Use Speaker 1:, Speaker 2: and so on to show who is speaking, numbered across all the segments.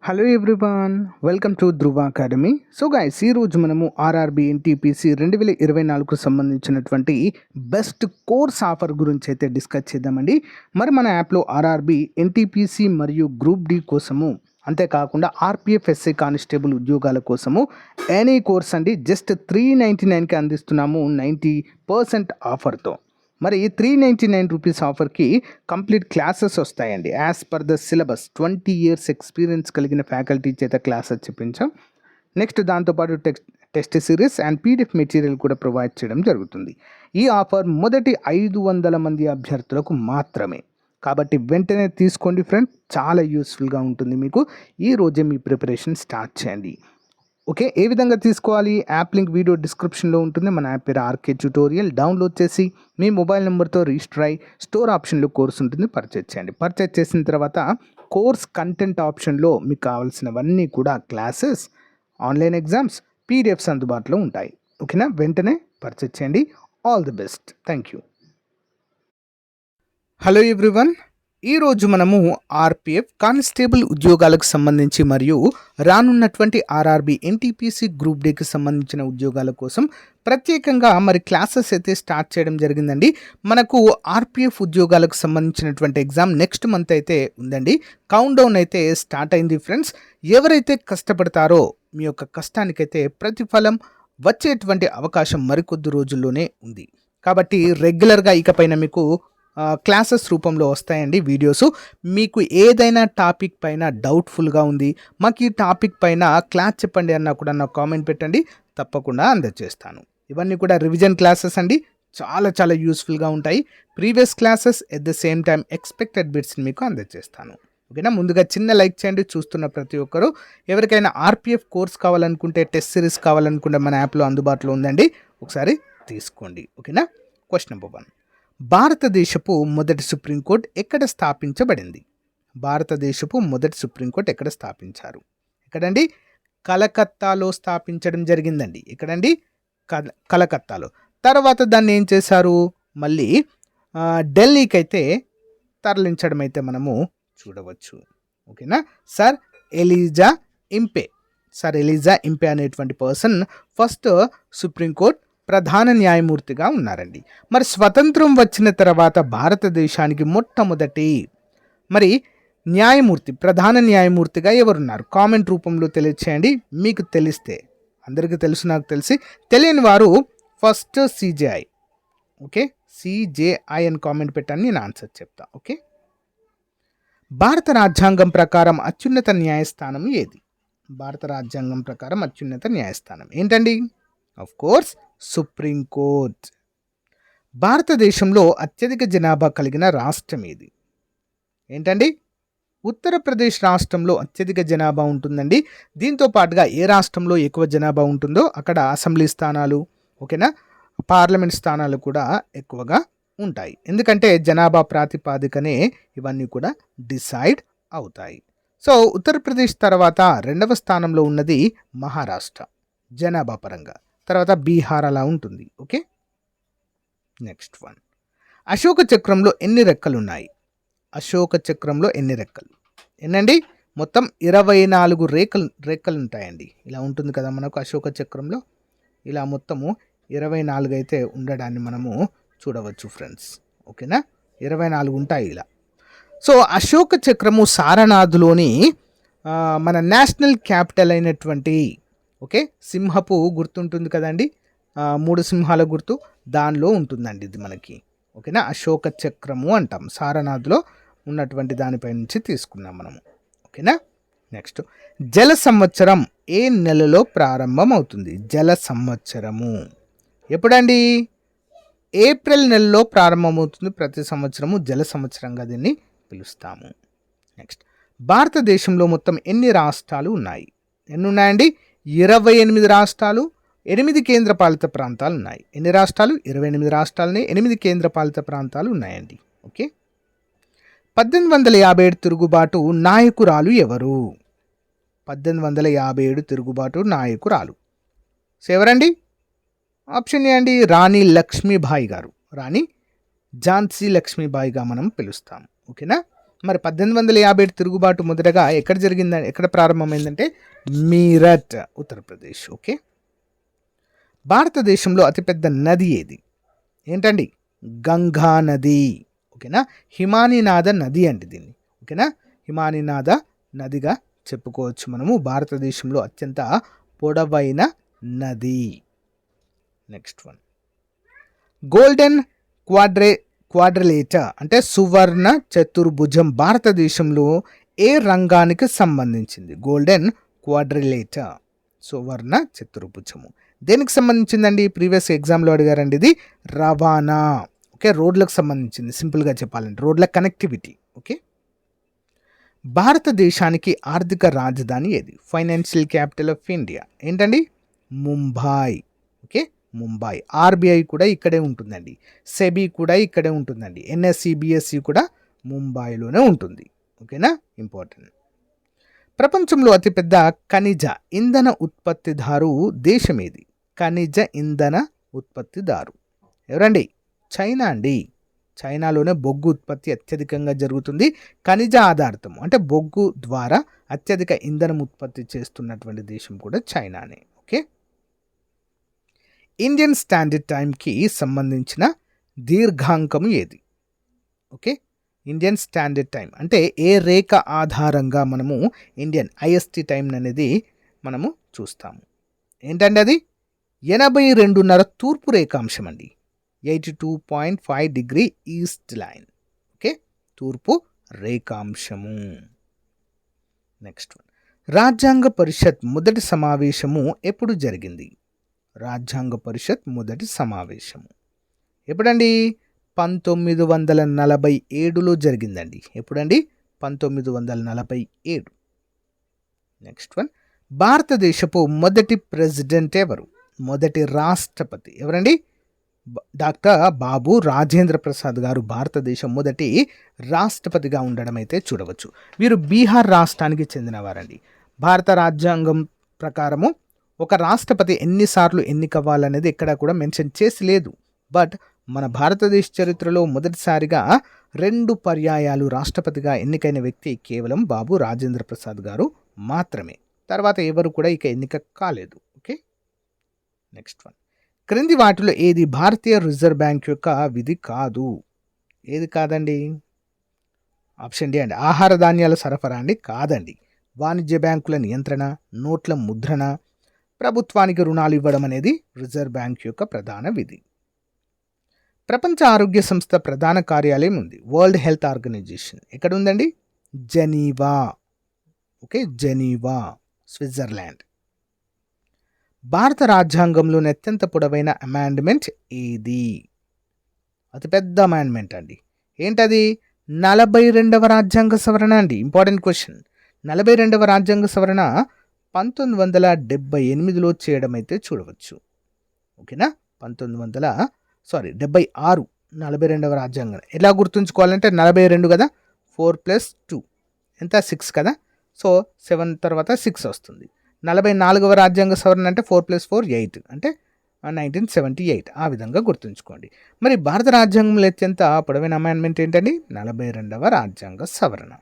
Speaker 1: Hello everyone, welcome to Dhruva academy. So guys, ఈరోజు మనము RRB NTPC 2024కు సంబంధించినటువంటి best course offer గురించి అయితే డిస్కస్ చేద్దామండి. మరి మన యాప్లో ఆర్ఆర్బి ఎన్టీపీసీ మరియు గ్రూప్ డి కోసము, అంతేకాకుండా ఆర్పిఎఫ్ ఎస్ఐ కానిస్టేబుల్ ఉద్యోగాల కోసము ఎనీ కోర్స్ అండి జస్ట్ 399కి అందిస్తున్నాము 90% ఆఫర్తో. మరి 399 రూపీస్ ఆఫర్కి కంప్లీట్ క్లాసెస్ వస్తాయండి. As per the syllabus 20 years experience కలిగిన ఫ్యాకల్టీ చేత క్లాసెస్ చెప్పించాం. నెక్స్ట్ దాంతోపాటు test series and PDF material కూడా ప్రొవైడ్ చేయడం జరుగుతుంది. ఈ ఆఫర్ మొదటి 500 మంది అభ్యర్థులకు మాత్రమే, కాబట్టి వెంటనే తీసుకోండి ఫ్రెండ్, చాలా యూస్ఫుల్గా ఉంటుంది మీకు. ఈ రోజే మీ ప్రిపరేషన్ స్టార్ట్ చేయండి. ఓకే, ఏ విధంగా తీసుకోవాలి? యాప్ లింక్ వీడియో డిస్క్రిప్షన్లో ఉంటుంది. మన యాప్ పేరు ఆర్కే ట్యూటోరియల్. డౌన్లోడ్ చేసి మీ మొబైల్ నెంబర్తో రిజిస్టర్ అయ్యి స్టోర్ ఆప్షన్లో కోర్స్ ఉంటుంది, పర్చేజ్ చేయండి. పర్చేజ్ చేసిన తర్వాత కోర్స్ కంటెంట్ ఆప్షన్లో మీకు కావాల్సినవన్నీ కూడా క్లాసెస్, ఆన్లైన్ ఎగ్జామ్స్, పీడిఎఫ్స్ అందుబాటులో ఉంటాయి. ఓకేనా, వెంటనే పర్చేజ్ చేయండి. All the best. Thank you. Hello everyone, ఈరోజు మనము ఆర్పిఎఫ్ కానిస్టేబుల్ ఉద్యోగాలకు సంబంధించి మరియు రానున్నటువంటి ఆర్ఆర్బి ఎన్టీపీసీ గ్రూప్ డేకి సంబంధించిన ఉద్యోగాల కోసం ప్రత్యేకంగా మరి క్లాసెస్ అయితే స్టార్ట్ చేయడం జరిగిందండి. మనకు ఆర్పిఎఫ్ ఉద్యోగాలకు సంబంధించినటువంటి ఎగ్జామ్ నెక్స్ట్ మంత్ అయితే ఉందండి. కౌంట్ డౌన్ అయితే స్టార్ట్ అయింది ఫ్రెండ్స్. ఎవరైతే కష్టపడతారో మీ యొక్క కష్టానికైతే ప్రతిఫలం వచ్చేటువంటి అవకాశం మరికొద్ది రోజుల్లోనే ఉంది. కాబట్టి రెగ్యులర్గా ఇకపైన మీకు క్లాసెస్ రూపంలో వస్తాయండి వీడియోస్. మీకు ఏదైనా టాపిక్ పైన డౌట్ఫుల్గా ఉంది, మాకు ఈ టాపిక్ పైన క్లాస్ చెప్పండి అన్నా కూడా నాకు కామెంట్ పెట్టండి, తప్పకుండా అందజేస్తాను. ఇవన్నీ కూడా రివిజన్ క్లాసెస్ అండి, చాలా చాలా యూస్ఫుల్గా ఉంటాయి. Previous classes at the same time expected బిట్స్ని మీకు అందజేస్తాను. ఓకేనా, ముందుగా చిన్న లైక్ చేయండి చూస్తున్న ప్రతి ఒక్కరు. ఎవరికైనా ఆర్పిఎఫ్ కోర్స్ కావాలనుకుంటే, టెస్ట్ సిరీస్ కావాలనుకుంటే మన యాప్లో అందుబాటులో ఉందండి, ఒకసారి తీసుకోండి. ఓకేనా. క్వశ్చన్ నెంబర్ 1, భారతదేశపు మొదటి సుప్రీంకోర్టు ఎక్కడ స్థాపించబడింది? భారతదేశపు మొదటి సుప్రీంకోర్టు ఎక్కడ స్థాపించారు? ఎక్కడండి? కలకత్తాలో స్థాపించడం జరిగిందండి. ఎక్కడండి? కలకత్తాలో. తర్వాత దాన్ని ఏం చేశారు? మళ్ళీ ఢిల్లీకి అయితే తరలించడం అయితే మనము చూడవచ్చు. ఓకేనా. సర్ ఎలిజా ఇంపే అనేటువంటి పర్సన్ ఫస్ట్ సుప్రీంకోర్టు ప్రధాన న్యాయమూర్తిగా ఉన్నారండి. మరి స్వతంత్రం వచ్చిన తర్వాత భారతదేశానికి మొట్టమొదటి మరి న్యాయమూర్తి, ప్రధాన న్యాయమూర్తిగా ఎవరున్నారు? కామెంట్ రూపంలో తెలియచేయండి. మీకు తెలిస్తే, అందరికీ తెలుసు, నాకు తెలిసి, తెలియని వారు ఫస్ట్ సిజేఐ. ఓకే, సిజేఐ అని కామెంట్ పెట్టండి, నేను ఆన్సర్ చెప్తా. ఓకే, భారత రాజ్యాంగం ప్రకారం అత్యున్నత న్యాయస్థానం ఏది? భారత రాజ్యాంగం ప్రకారం అత్యున్నత న్యాయస్థానం ఏంటండి? Of course supreme court. భారతదేశంలో అత్యధిక జనాభా కలిగిన రాష్ట్రం ఏది? ఏంటండి? ఉత్తరప్రదేశ్ రాష్ట్రంలో అత్యధిక జనాభా ఉంటుందండి. దీంతో పాటుగా ఏ రాష్ట్రంలో ఎక్కువ జనాభా ఉంటుందో అక్కడ అసెంబ్లీ స్థానాలు, ఓకేనా, పార్లమెంట్ స్థానాలు కూడా ఎక్కువగా ఉంటాయి. ఎందుకంటే జనాభా ప్రాతిపాదికనే ఇవన్నీ కూడా డిసైడ్ అవుతాయి. సో ఉత్తరప్రదేశ్ తర్వాత రెండవ స్థానంలో ఉన్నది మహారాష్ట్ర జనాభా పరంగా, తర్వాత బీహార్ అలా ఉంటుంది. ఓకే, నెక్స్ట్ 1, అశోక చక్రంలో ఎన్ని రెక్కలు ఉన్నాయి? అశోక చక్రంలో ఎన్ని రెక్కలు? ఎన్నండి? మొత్తం 24 రెక్కలు ఉంటాయండి. ఇలా ఉంటుంది కదా మనకు అశోక చక్రంలో, ఇలా మొత్తము 24 అయితే ఉండడాన్ని మనము చూడవచ్చు ఫ్రెండ్స్. ఓకేనా, 24 ఉంటాయి ఇలా. సో అశోక చక్రము సారనాథ్లోని మన నేషనల్ క్యాపిటల్ అయినటువంటి, ఓకే, సింహపు గుర్తుంటుంది కదండి, 3 సింహాల గుర్తు, దానిలో ఉంటుందండి ఇది మనకి. ఓకేనా, అశోక చక్రము అంటాం. సారనాథ్లో ఉన్నటువంటి దానిపై నుంచి తీసుకున్నాం మనము. ఓకేనా. నెక్స్ట్, జల సంవత్సరం ఏ నెలలో ప్రారంభం అవుతుంది? జల సంవత్సరము ఎప్పుడండి? ఏప్రిల్ నెలలో ప్రారంభమవుతుంది. ప్రతి సంవత్సరము జల సంవత్సరంగా దీన్ని పిలుస్తాము. నెక్స్ట్, భారతదేశంలో మొత్తం ఎన్ని రాష్ట్రాలు ఉన్నాయి? ఎన్ని ఉన్నాయండి? 28 రాష్ట్రాలు, 8 కేంద్రపాలిత ప్రాంతాలు ఉన్నాయి. ఎన్ని రాష్ట్రాలు? 28 రాష్ట్రాలని, 8 కేంద్రపాలిత ప్రాంతాలు ఉన్నాయండి. ఓకే, 1857 తిరుగుబాటు నాయకురాలు ఎవరు? 1857 తిరుగుబాటు నాయకురాలు ఎవరండి? ఆప్షన్ ఏ అండి, రాణి లక్ష్మీబాయి గారు. రాణి ఝాన్సీ లక్ష్మీబాయిగా మనం పిలుస్తాం. ఓకేనా. మరి 1857 తిరుగుబాటు మొదటగా ఎక్కడ జరిగిందని, ఎక్కడ ప్రారంభమైందంటే మీరట్, ఉత్తరప్రదేశ్. ఓకే. భారతదేశంలో అతిపెద్ద నది ఏది? ఏంటండి? గంగా నది. ఓకేనా. హిమానీనాథ నది అండి దీన్ని. ఓకేనా. హిమానీనాథ నదిగా చెప్పుకోవచ్చు మనము. భారతదేశంలో అత్యంత పొడవైన నది. నెక్స్ట్ వన్, గోల్డెన్ క్వాడ్రిలేటర్ అంటే సువర్ణ చతుర్భుజం భారతదేశంలో ఏ రంగానికి సంబంధించింది? గోల్డెన్ క్వాడ్రిలేటర్, సువర్ణ చతుర్భుజము దేనికి సంబంధించిందండి? ప్రీవియస్ ఎగ్జామ్లో అడిగారండి. ఇది రవాణా. ఓకే. రోడ్లకు సంబంధించింది. సింపుల్గా చెప్పాలంటే రోడ్ల కనెక్టివిటీ. ఓకే. భారతదేశానికి ఆర్థిక రాజధాని ఏది? ఫైనాన్షియల్ క్యాపిటల్ ఆఫ్ ఇండియా ఏంటండి? ముంబై. ఓకే. ముంబై. ఆర్బీఐ కూడా ఇక్కడే ఉంటుందండి. సెబీ కూడా ఇక్కడే ఉంటుందండి. ఎన్ఎస్సి బిఎస్సి కూడా ముంబైలోనే ఉంటుంది. ఓకేనా. ఇంపార్టెంట్. ప్రపంచంలో అతిపెద్ద ఖనిజ ఇంధన ఉత్పత్తిదారు దేశం ఏది? ఖనిజ ఇంధన ఉత్పత్తిదారు ఎవరండి? చైనా అండి. చైనాలోనే బొగ్గు ఉత్పత్తి అత్యధికంగా జరుగుతుంది. ఖనిజ ఆధారితం అంటే బొగ్గు ద్వారా అత్యధిక ఇంధనం ఉత్పత్తి చేస్తున్నటువంటి దేశం కూడా చైనానే. ఓకే. ఇండియన్ స్టాండర్డ్ టైంకి సంబంధించిన దీర్ఘాంకము ఏది? ఓకే. ఇండియన్ స్టాండర్డ్ టైం అంటే ఏ రేఖ ఆధారంగా మనము ఇండియన్ ఐఎస్టి టైం అనేది మనము చూస్తాము? ఏంటండి అది? 82.5 తూర్పు రేఖాంశం అండి. 82.5 డిగ్రీ ఈస్ట్ లైన్. ఓకే. తూర్పు రేఖాంశము. నెక్స్ట్ వన్, రాజ్యాంగ పరిషత్ మొదటి సమావేశము ఎప్పుడు జరిగింది? రాజ్యాంగ పరిషత్ మొదటి సమావేశము ఎప్పుడండి? 1947లో జరిగిందండి. ఎప్పుడండి? 1947. నెక్స్ట్ వన్, భారతదేశపు మొదటి ప్రెసిడెంట్ ఎవరు? మొదటి రాష్ట్రపతి ఎవరండి? డాక్టర్ బాబు రాజేంద్ర ప్రసాద్ గారు భారతదేశం మొదటి రాష్ట్రపతిగా ఉండడం అయితే చూడవచ్చు. వీరు బీహార్ రాష్ట్రానికి చెందినవారండి. భారత రాజ్యాంగం ప్రకారము ఒక రాష్ట్రపతి ఎన్నిసార్లు ఎన్నికవ్వాలనేది ఎక్కడా కూడా మెన్షన్ చేసి లేదు. బట్ మన భారతదేశ చరిత్రలో మొదటిసారిగా 2 పర్యాయాలు రాష్ట్రపతిగా ఎన్నికైన వ్యక్తి కేవలం బాబు రాజేంద్ర ప్రసాద్ గారు మాత్రమే. తర్వాత ఎవరు కూడా ఇక ఎన్నిక కాలేదు. ఓకే. నెక్స్ట్ వన్, క్రింది వాటిలో ఏది భారతీయ రిజర్వ్ బ్యాంక్ యొక్క విధి కాదు? ఏది కాదండి? ఆప్షన్ డి అండి. ఆహార ధాన్యాల సరఫరా అండి. కాదండి. వాణిజ్య బ్యాంకుల నియంత్రణ, నోట్ల ముద్రణ, ప్రభుత్వానికి రుణాలు ఇవ్వడం అనేది రిజర్వ్ బ్యాంక్ యొక్క ప్రధాన విధి. ప్రపంచ ఆరోగ్య సంస్థ ప్రధాన కార్యాలయం ఉంది. వరల్డ్ హెల్త్ ఆర్గనైజేషన్ ఎక్కడ ఉందండి? జెనీవా. ఓకే. Geneva, Switzerland. భారత రాజ్యాంగంలోని అత్యంత పొడవైన అమెండ్మెంట్ ఏది? అతిపెద్ద అమెండ్మెంట్ అండి. ఏంటది? 42వ రాజ్యాంగ సవరణ అండి. Important question. 42వ రాజ్యాంగ సవరణ 1978లో చేయడం అయితే చూడవచ్చు. ఓకేనా. 76 42వ రాజ్యాంగం ఎలా గుర్తుంచుకోవాలంటే 42 కదా, 4+2 ఎంత? 6 కదా. సో 7 తర్వాత 6 వస్తుంది. 44వ రాజ్యాంగ సవరణ అంటే 4+4 8 అంటే 1978. ఆ విధంగా గుర్తుంచుకోండి. మరి భారత రాజ్యాంగంలో అత్యంత పొడవైన అమెండ్మెంట్ ఏంటండి? 42వ రాజ్యాంగ సవరణ.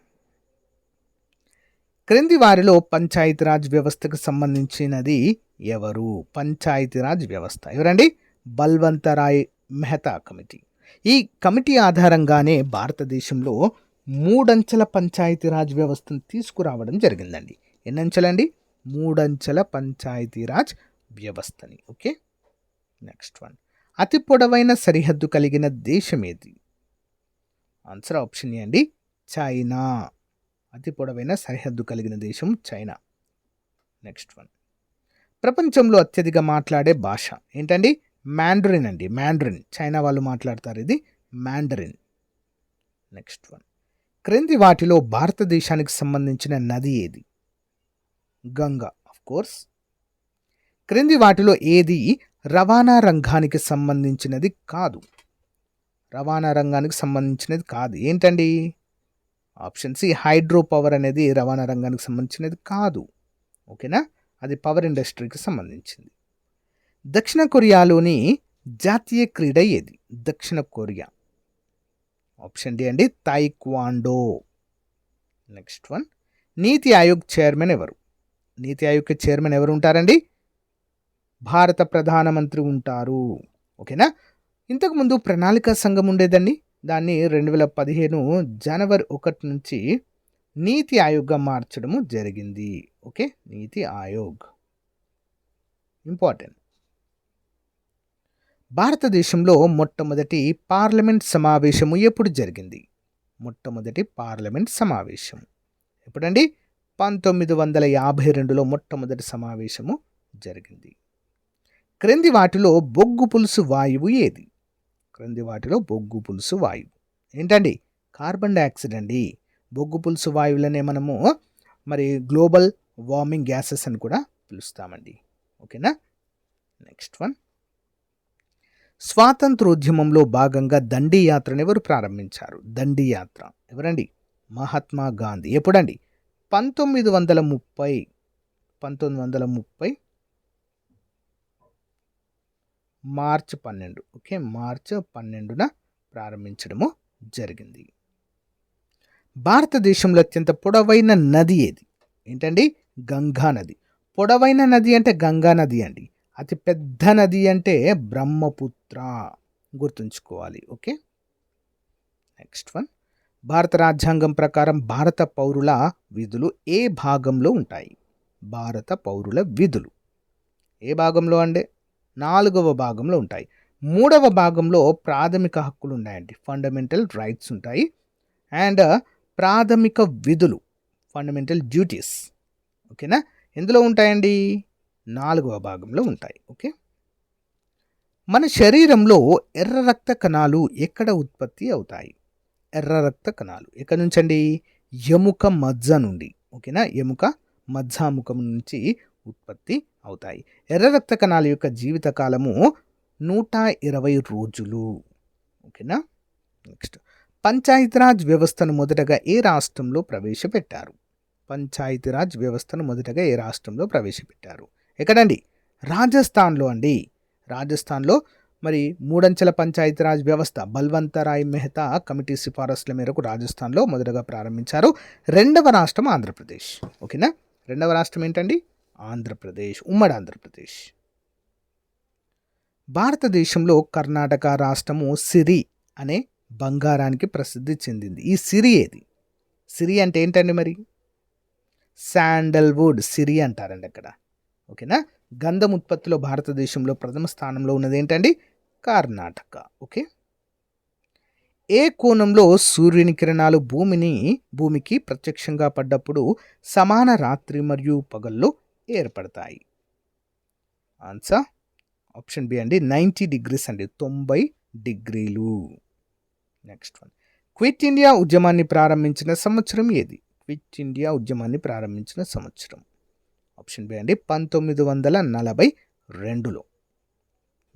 Speaker 1: క్రింది వారిలో పంచాయతీరాజ్ వ్యవస్థకు సంబంధించినది ఎవరు? పంచాయతీరాజ్ వ్యవస్థ ఎవరండి? బల్వంతరాయ్ మెహతా కమిటీ. ఈ కమిటీ ఆధారంగానే భారతదేశంలో 3 అంచెల పంచాయతీరాజ్ వ్యవస్థను తీసుకురావడం జరిగిందండి. ఎన్ని అంచెలండి? 3 అంచెల పంచాయతీరాజ్ వ్యవస్థని. ఓకే. నెక్స్ట్ వన్, అతి పొడవైన సరిహద్దు కలిగిన దేశం ఏది? ఆన్సర్ ఆప్షన్ ఏ అండి. చైనా. అతి పొడవైన సరిహద్దు కలిగిన దేశం చైనా. నెక్స్ట్ వన్, ప్రపంచంలో అత్యధిక మాట్లాడే భాష ఏంటండి? మ్యాండరిన్ అండి. మ్యాండరిన్ చైనా వాళ్ళు మాట్లాడతారు. ఇది మ్యాండరిన్. నెక్స్ట్ వన్, క్రింది వాటిలో భారతదేశానికి సంబంధించిన నది ఏది? Ganga of course. క్రింది వాటిలో ఏది రవాణా రంగానికి సంబంధించినది కాదు? రవాణా రంగానికి సంబంధించినది కాదు. ఏంటండి? ఆప్షన్ సి హైడ్రో పవర్ అనేది రవాణా రంగానికి సంబంధించినది కాదు. ఓకేనా. అది పవర్ ఇండస్ట్రీకి సంబంధించింది. దక్షిణ కొరియాలోని జాతీయ క్రీడ ఏది? దక్షిణ కొరియా. ఆప్షన్ డి అండి. తాయిక్వాండో. నెక్స్ట్ వన్, నీతి ఆయోగ్ చైర్మన్ ఎవరు? నీతి ఆయోగ్ చైర్మన్ ఎవరు ఉంటారండి? భారత ప్రధానమంత్రి ఉంటారు. ఓకేనా. ఇంతకుముందు ప్రణాళికా సంఘం ఉండేదండి. దాన్ని 2015 జనవరి 1 నుంచి నీతి ఆయోగ్గా మార్చడము జరిగింది. ఓకే, నీతి ఆయోగ్ ఇంపార్టెంట్. భారతదేశంలో మొట్టమొదటి పార్లమెంట్ సమావేశము ఎప్పుడు జరిగింది? మొట్టమొదటి పార్లమెంట్ సమావేశం ఎప్పుడండి? 1952లో మొట్టమొదటి సమావేశము జరిగింది. క్రింది వాటిలో బొగ్గు పులుసు వాయువు ఏది? క్రింది వాటిలో బొగ్గు పులుసు వాయువు ఏంటండి? కార్బన్ డైఆక్సైడ్ అండి. బొగ్గు పులుసు వాయువులనే మనము మరి గ్లోబల్ వార్మింగ్ గ్యాసెస్ అని కూడా పిలుస్తామండి. ఓకేనా. నెక్స్ట్ వన్, స్వాతంత్రోద్యమంలో భాగంగా దండి యాత్రను ఎవరు ప్రారంభించారు? దండి యాత్ర ఎవరండి? మహాత్మా గాంధీ. ఎప్పుడండి? 1930 మార్చి 12. ఓకే, మార్చి 12న ప్రారంభించడము జరిగింది. భారతదేశంలో అత్యంత పొడవైన నది ఏది? ఏంటండి? గంగా నది. పొడవైన నది అంటే గంగా నది అండి. అతి పెద్ద నది అంటే బ్రహ్మపుత్ర, గుర్తుంచుకోవాలి. ఓకే. నెక్స్ట్ వన్, భారత రాజ్యాంగం ప్రకారం భారత పౌరుల విధులు ఏ భాగంలో ఉంటాయి? భారత పౌరుల విధులు ఏ భాగంలో అండి? 4వ భాగంలో ఉంటాయి. 3వ భాగంలో ప్రాథమిక హక్కులు ఉన్నాయండి, ఫండమెంటల్ రైట్స్ ఉంటాయి. అండ్ ప్రాథమిక విధులు, ఫండమెంటల్ డ్యూటీస్. ఓకేనా, ఎందులో ఉంటాయండి? 4వ భాగంలో ఉంటాయి. ఓకే. మన శరీరంలో ఎర్ర రక్త కణాలు ఎక్కడ ఉత్పత్తి అవుతాయి? ఎర్ర రక్త కణాలు ఎక్కడి నుంచండి? ఎముక మజ్జ నుండి. ఓకేనా, ఎముక మజ్జాముఖం నుంచి ఉత్పత్తి అవుతాయి. ఎర్ర రక్త కణాల యొక్క జీవితకాలము 120 రోజులు. ఓకేనా. నెక్స్ట్, పంచాయతీరాజ్ వ్యవస్థను మొదటగా ఏ రాష్ట్రంలో ప్రవేశపెట్టారు? పంచాయతీరాజ్ వ్యవస్థను మొదటగా ఏ రాష్ట్రంలో ప్రవేశపెట్టారు? ఎక్కడండి? రాజస్థాన్లో అండి. రాజస్థాన్లో మరి 3 అంచెల పంచాయతీరాజ్ వ్యవస్థ బల్వంతరాయ్ మెహతా కమిటీ సిఫారసుల మేరకు రాజస్థాన్లో మొదటగా ప్రారంభించారు. 2వ రాష్ట్రం ఆంధ్రప్రదేశ్. ఓకేనా, 2వ రాష్ట్రం ఏంటండి? ఆంధ్రప్రదేశ్, ఉమ్మడి ఆంధ్రప్రదేశ్. భారతదేశంలో కర్ణాటక రాష్ట్రము సిరి అనే బంగారానికి ప్రసిద్ధి చెందింది. ఈ సిరి ఏది? సిరి అంటే ఏంటండి? మరి శాండల్వుడ్ సిరి అంటారండి అక్కడ. ఓకేనా. గంధం ఉత్పత్తిలో భారతదేశంలో ప్రథమ స్థానంలో ఉన్నది ఏంటండి? కర్ణాటక. ఓకే. ఏ కోణంలో సూర్యుని కిరణాలు భూమికి ప్రత్యక్షంగా పడ్డప్పుడు సమాన రాత్రి మరియు పగల్లో ఏర్పడతాయి? ఆన్సర్ ఆప్షన్ బి అండి, 90 డిగ్రీస్ అండి, 90 డిగ్రీలు. నెక్స్ట్ వన్, క్విట్ ఇండియా ఉద్యమాన్ని ప్రారంభించిన సంవత్సరం ఏది? క్విట్ ఇండియా ఉద్యమాన్ని ప్రారంభించిన సంవత్సరం ఆప్షన్ బి అండి, 1942లో.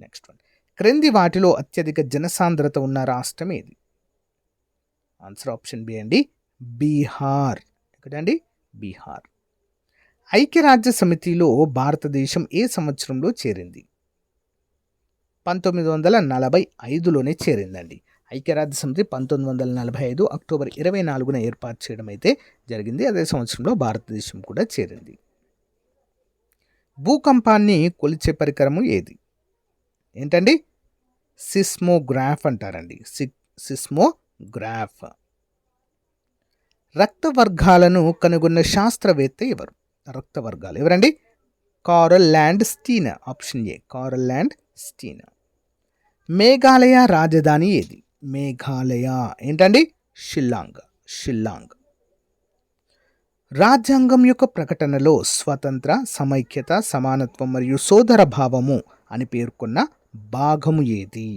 Speaker 1: నెక్స్ట్ వన్, క్రింది వాటిలో అత్యధిక జనసాంద్రత ఉన్న రాష్ట్రం ఏది? ఆన్సర్ ఆప్షన్ బి అండి, బీహార్. ఎక్కడండి? బీహార్. ఐక్యరాజ్య సమితిలో భారతదేశం ఏ సంవత్సరంలో చేరింది? 1945లోనే చేరిందండి. ఐక్యరాజ్య సమితి 1945 అక్టోబర్ 24న ఏర్పాటు చేయడం అయితే జరిగింది. అదే సంవత్సరంలో భారతదేశం కూడా చేరింది. భూకంపాన్ని కొలిచే పరికరము ఏది? ఏంటండి? సిస్మోగ్రాఫ్ అంటారండి, సిస్మోగ్రాఫ్. రక్త వర్గాలను కనుగొన్న శాస్త్రవేత్త ఎవరు? రక్త వర్గాలు ఎవరండి? Karl land Stein. Option A, Karl land Stein. Meghalaya రాజధాని ఏది? మేఘాలయ ఏంటండి? షిల్లాంగ్. రాజ్యాంగం యొక్క ప్రకటనలో స్వతంత్ర, సమైక్యత, సమానత్వం మరియు సోదర భావము అని పేర్కొన్న భాగము ఏది?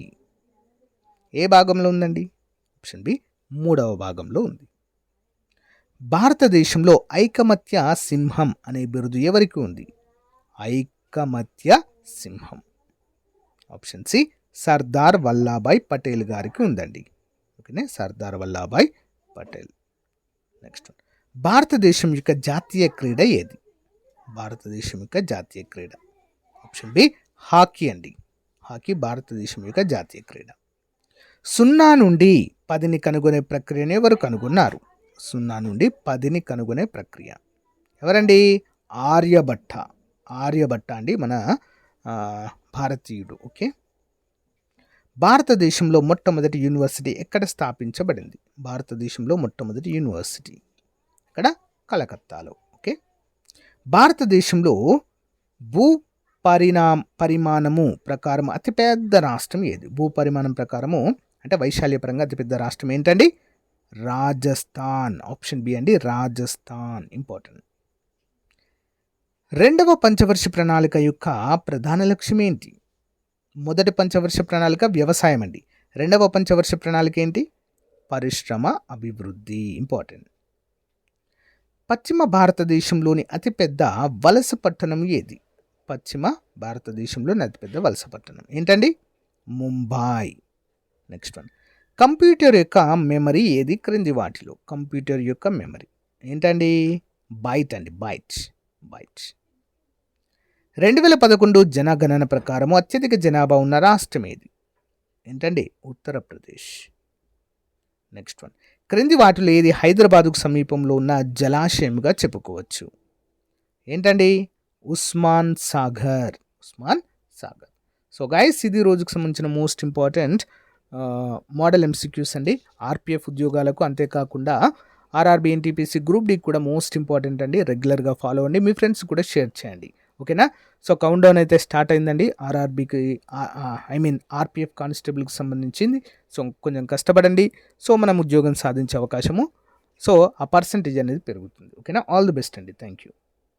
Speaker 1: ఏ భాగంలో ఉందండి? ఆప్షన్ బి, 3వ భాగంలో ఉంది. భారతదేశంలో ఐకమత్య సింహం అనే బిరుదు ఎవరికి ఉంది? ఐకమత్య సింహం ఆప్షన్ సి, సర్దార్ వల్లభాయ్ పటేల్ గారికి ఉందండి. ఓకేనే, సర్దార్ వల్లభాయ్ పటేల్. నెక్స్ట్, భారతదేశం యొక్క జాతీయ క్రీడ ఏది? భారతదేశం యొక్క జాతీయ క్రీడ ఆప్షన్ బి, హాకీ అండి. హాకీ భారతదేశం యొక్క జాతీయ క్రీడ. 0 నుండి 10ని కనుగొనే ప్రక్రియను ఎవరు కనుగొన్నారు? 0 నుండి 10ని కనుగొనే ప్రక్రియ. ఎవరండి? ఆర్యభట్ట. ఆర్యభట్ట అండి మన భారతీయుడు. ఓకే. భారతదేశంలో మొట్టమొదటి యూనివర్సిటీ ఎక్కడ స్థాపించబడింది? భారతదేశంలో మొట్టమొదటి యూనివర్సిటీ ఇక్కడ కలకత్తాలో. ఓకే. భారతదేశంలో భూ పరిమాణము ప్రకారం అతిపెద్ద రాష్ట్రం ఏది? భూ పరిమాణం ప్రకారము అంటే వైశాల్యపరంగా అతిపెద్ద రాష్ట్రం ఏంటండి? రాజస్థాన్. ఆప్షన్ బి అండి, రాజస్థాన్. ఇంపార్టెంట్. రెండవ పంచవర్ష ప్రణాళిక యొక్క ప్రధాన లక్ష్యం ఏంటి? మొదటి పంచవర్ష ప్రణాళిక వ్యవసాయం అండి. రెండవ పంచవర్ష ప్రణాళిక ఏంటి? పరిశ్రమ అభివృద్ధి. ఇంపార్టెంట్. పశ్చిమ భారతదేశంలోని అతిపెద్ద వలస పట్టణం ఏది? పశ్చిమ భారతదేశంలోని అతిపెద్ద వలస పట్టణం ఏంటండి? ముంబై. Next one. కంప్యూటర్ యొక్క మెమరీ ఏది క్రింది వాటిలో? కంప్యూటర్ యొక్క మెమరీ ఏంటండి? బైట్ అండి, బైట్. 2011 జనగణన ప్రకారం అత్యధిక జనాభా ఉన్న రాష్ట్రం ఏది? ఏంటండి? ఉత్తరప్రదేశ్. Next one. క్రింది వాటిలో ఏది హైదరాబాదుకు సమీపంలో ఉన్న జలాశయంగా చెప్పుకోవచ్చు? ఏంటండి? ఉస్మాన్ సాగర్. సో గైస్, ఇది రోజుకు సంబంధించిన మోస్ట్ ఇంపార్టెంట్ మోడల్ ఎంసీక్యూస్ అండి. ఆర్పిఎఫ్ ఉద్యోగాలకు, అంతేకాకుండా ఆర్ఆర్బి ఎన్టీపీసీ గ్రూప్ డి కూడా మోస్ట్ ఇంపార్టెంట్ అండి. రెగ్యులర్గా ఫాలో అవ్వండి, మీ ఫ్రెండ్స్ కూడా షేర్ చేయండి. ఓకేనా? సో కౌంట్ డౌన్ అయితే స్టార్ట్ అయిందండి. ఆర్పిఎఫ్ కానిస్టేబుల్కి సంబంధించింది. సో కొంచెం కష్టపడండి. సో మనం ఉద్యోగం సాధించే అవకాశము, సో ఆ పర్సంటేజ్ అనేది పెరుగుతుంది. ఓకేనా? ఆల్ ది బెస్ట్ అండి. Thank you.